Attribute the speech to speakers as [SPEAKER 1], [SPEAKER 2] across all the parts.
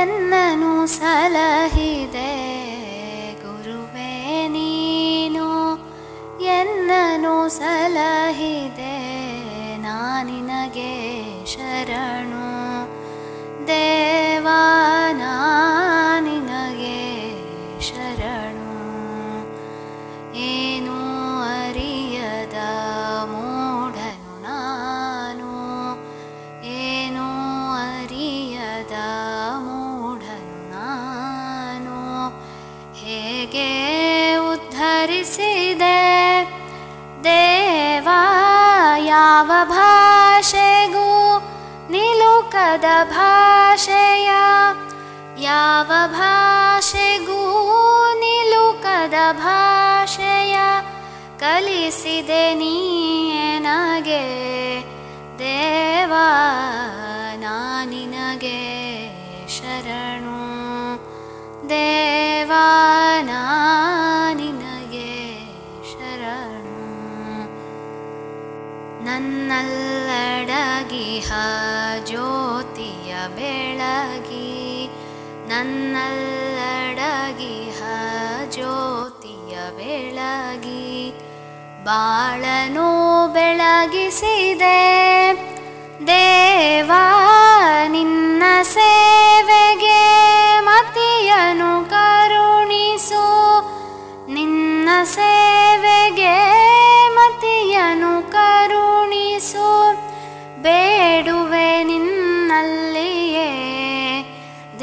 [SPEAKER 1] ಎನ್ನನು ಸಲಹಿದೆ ಗುರುವೇ ನೀನು, ಎನ್ನನು ಸಲಹಿದೆ ನಾನಿನಗೆ ಶರಣು. ದೇವಾ ನಾನಿನಗೆ ಶರಣು. ಏನು ಅರಿಯದ ಮೂಢನು ನಾನು, ಏನು ಅರಿಯದ ಮೂಢನು ನಾನು. ಹೇಗೆ ಉದ್ಧರಿಸಿದೆ ದೇವಾ ಯಾವ ಭಾಷೆಗೂ ನಿಲುಕದ ಭಾಷೆಯ, ಯಾವ ಭಾಷೆಗೂ ನಿಲುಕದ ಭಾಷೆಯ ಕಲಿಸಿದೆ ನೀನಗೆ ದೇವಾ ನಾನಿನಗೆ ಶರಣು. ದೇವಾ ನಾನಿನಗೆ ಶರಣು. ನನ್ನಲ್ಲಡಗಿಹ ಜ್ಯೋತಿಯ ಬೆಳಗಿ, ನನ್ನಲ್ಲಡಗಿಹ ಜ್ಯೋತಿಯ ಬೆಳಗಿ ಬಾಳನು ಬೆಳಗಿಸಿದೆ ದೇವಾ ನಿನ್ನ ಸೇವೆಗೆ ಮತಿಯನು ಕರುಣಿಸು. ನಿನ್ನ ಸೇವೆಗೆ ಮತಿಯನು ಕರುಣಿಸು. ಬೇಡುವೆ ನಿನ್ನಲ್ಲಿಯೇ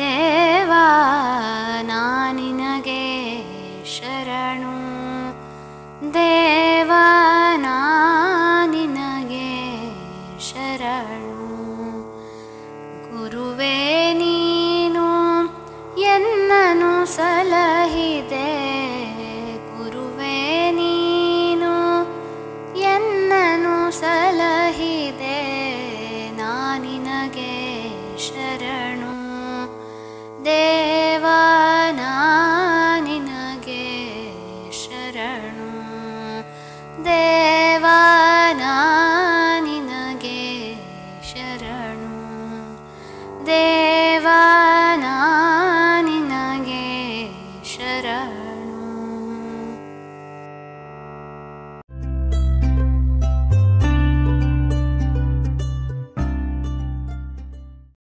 [SPEAKER 1] ದೇವಾ ನಾನಿನಗೆ ಶರಣು. ದೇವಾ ನಾನಿನಗೆ ಶರಣು. ಗುರುವೇ ನೀನು ಎನ್ನನು ಸಲಹಿದೆ, ಗುರುವೇ ನೀನು ಎನ್ನನು ಸಲಹಿದೆ ನಾನಿನಗೆ